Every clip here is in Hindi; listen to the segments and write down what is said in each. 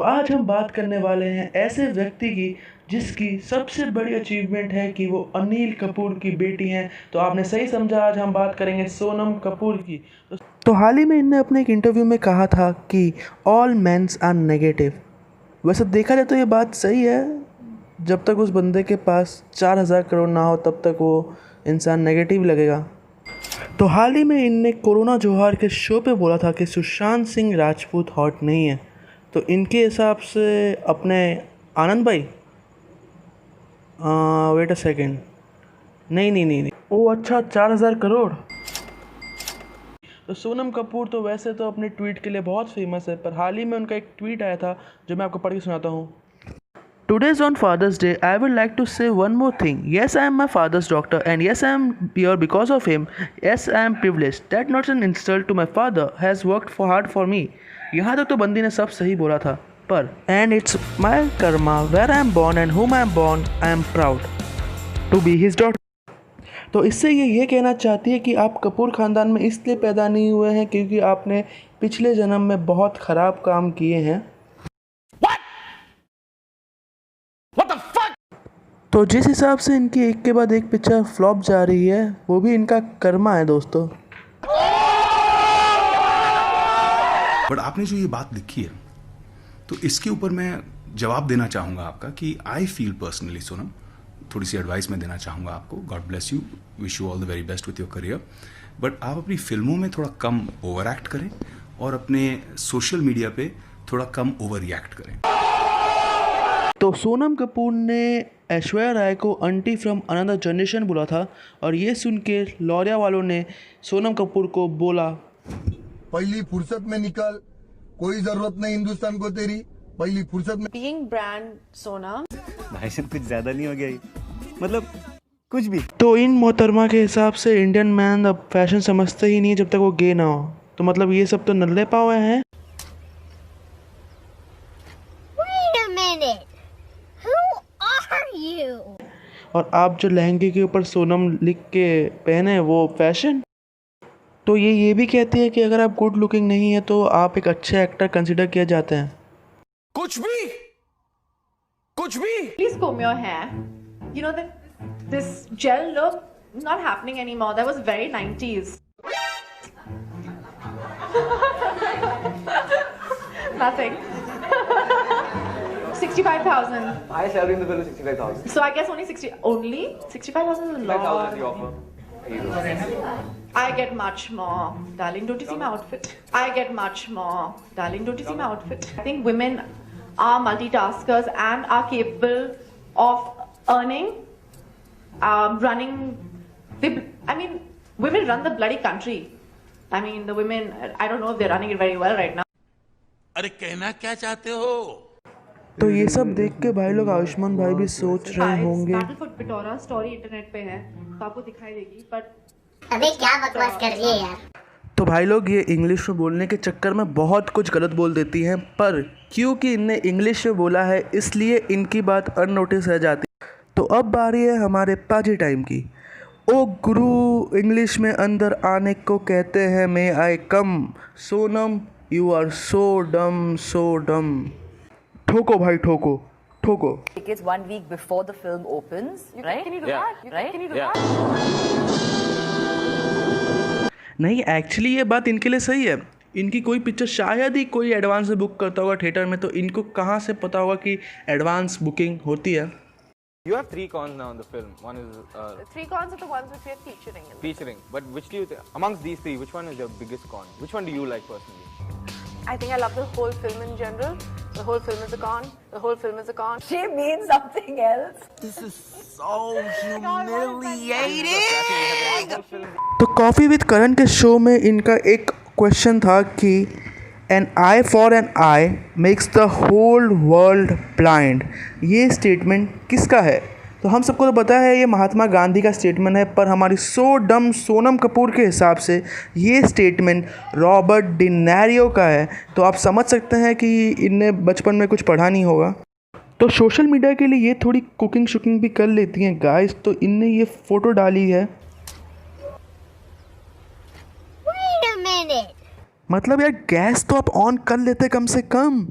आज हम बात करने वाले हैं ऐसे व्यक्ति की जिसकी सबसे बड़ी अचीवमेंट है कि वो अनिल कपूर की बेटी हैं। तो आपने सही समझा, आज हम बात करेंगे सोनम कपूर की। तो हाल ही में इनने अपने एक इंटरव्यू में कहा था कि ऑल मेंस आर नेगेटिव। वैसे देखा जाए तो ये बात सही है, जब तक उस बंदे के पास 4,000 करोड़ ना हो तब तक वो इंसान नेगेटिव लगेगा। तो हाल ही में इनने कोरोना जोहर के शो पे बोला था कि सुशांत सिंह राजपूत हॉट नहीं है। तो इनके हिसाब से अपने आनंद भाई, वेट अ सेकेंड, नहीं, ओ अच्छा, 4,000 करोड़। तो सोनम कपूर तो वैसे तो अपने ट्वीट के लिए बहुत फेमस है, पर हाल ही में उनका एक ट्वीट आया था जो मैं आपको पढ़ के सुनाता हूँ। Today's on Father's Day. I would like to say one more thing. Yes, I am my father's doctor, and yes, I am here because of him. Yes, I am privileged. That not an insult to my father. Has worked for hard for me. यहाँ तक तो बंदी ने सब सही बोला था, पर and it's my karma where I am born and whom I am born. I am proud to be his daughter. तो इससे ये कहना चाहती है कि आप कपूर ख़ानदान में इसलिए पैदा नहीं हुए हैं क्योंकि आपने पिछले जन्म में बहुत ख़राब काम किए हैं। तो जिस हिसाब से इनकी एक के बाद एक पिक्चर फ्लॉप जा रही है, वो भी इनका कर्मा है दोस्तों। बट आपने जो ये बात लिखी है, तो इसके ऊपर मैं जवाब देना चाहूँगा आपका कि आई फील पर्सनली सोनम, थोड़ी सी एडवाइस मैं देना चाहूँगा आपको। God bless you, wish you all the very best with your career. But आप अपनी फिल्मों में थोड़ा कम ओवर एक्ट करें और अपने सोशल मीडिया पे थोड़ा कम ओवर रिएक्ट करें। तो सोनम कपूर ने ऐश्वर्या राय को आंटी फ्रॉम अनदर जनरेशन बोला था, और ये सुन के लॉरिया वालों ने सोनम कपूर को बोला, पहली फुर्सत में निकल, कोई जरूरत नहीं हिंदुस्तान को तेरी, पहली फुर्सत में। बीइंग ब्रांड सोनम, भाई साहब कुछ ज्यादा नहीं हो गया ये? मतलब कुछ भी। तो इन मोहतरमा के हिसाब से इंडियन मैन अब फैशन समझते ही नहीं जब तक वो गे ना हो। तो मतलब ये सब तो नल्ले पावे हैं। और आप जो लहंगे के ऊपर सोनम लिख के पहने वो फैशन। तो ये भी कहती है कि अगर आप गुड लुकिंग नहीं है तो आप एक अच्छे एक्टर कंसिडर किए जाते हैं। कुछ भी please comb your hair. You know that this gel look not happening anymore. That was very 90s. Nothing. 65,000. I salary in the film is 65,000. So I guess only 65,000 is a lot. The offer. I get much more. Darling, don't you see my outfit? I get much more. Darling, don't you see my outfit? I think women are multitaskers and are capable of earning, running. Women run the bloody country. I mean, the women, I don't know if they're running it very well right now. अरे कहना क्या चाहते हो? तो ये सब देख के भाई लोग, आयुष्मान भाई भी सोच रहे होंगे, Battle for Pitora story internet पे है तो आपको दिखाई देगी, बट अबे क्या बकवास कर रही है यार। तो भाई लोग ये इंग्लिश में बोलने के चक्कर में बहुत कुछ गलत बोल देती हैं, पर क्योंकि इनने इंग्लिश में बोला है इसलिए इनकी बात अननोटिस रह जाती। तो अब बारी है हमारे पाजी टाइम की। ओ गुरु, इंग्लिश में अंदर आने को कहते हैं मे आई कम। सोनम, यू आर सो डम। ठोको भाई, ठोको। Tickets 1 week before the film opens, right? Can you do that? Right? Can you do that? नहीं, एक्चुअली ये बात इनके लिए सही है। इनकी कोई पिक्चर शायद ही कोई एडवांस में बुक करता होगा थिएटर में, तो इनको कहाँ से पता होगा कि एडवांस बुकिंग होती है। You have 3 cons now in the film. One is The 3 cons are the ones which we are featuring. featuring. But which do you think, amongst these 3, which one is your biggest con? Which one do you like personally? I think I love the whole film in general. The whole film is a con. The whole film is a con. She means something else. This is so humiliating. तो कॉफ़ी विद करण के शो में इनका एक क्वेश्चन था कि an eye for an eye makes the whole world blind. ये स्टेटमेंट किसका है? तो हम सबको तो पता है ये महात्मा गांधी का स्टेटमेंट है, पर हमारी सो डम सोनम कपूर के हिसाब से ये स्टेटमेंट रॉबर्ट डिनैरियो का है। तो आप समझ सकते हैं कि इनने बचपन में कुछ पढ़ा नहीं होगा। तो सोशल मीडिया के लिए ये थोड़ी कुकिंग शुकिंग भी कर लेती हैं गाइस। तो इनने ये फ़ोटो डाली है। मतलब यार गैस तो आप ऑन कर लेते कम से कम।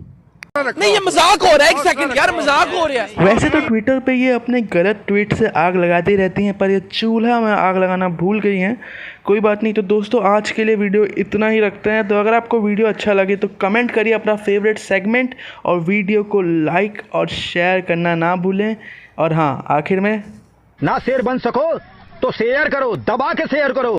नहीं ये मजाक हो रहा है, एक सेकंड यार, मजाक हो रहा है। वैसे तो ट्विटर पे ये अपने गलत ट्वीट से आग लगाती रहती हैं, पर ये चूल्हा में आग लगाना भूल गई हैं। कोई बात नहीं। तो दोस्तों आज के लिए वीडियो इतना ही रखते हैं। तो अगर आपको वीडियो अच्छा लगे तो कमेंट करिए अपना फेवरेट सेगमेंट, और वीडियो को लाइक और शेयर करना ना भूलें। और हाँ, आखिर में ना शेर बन सको तो शेयर करो, दबा के शेयर करो।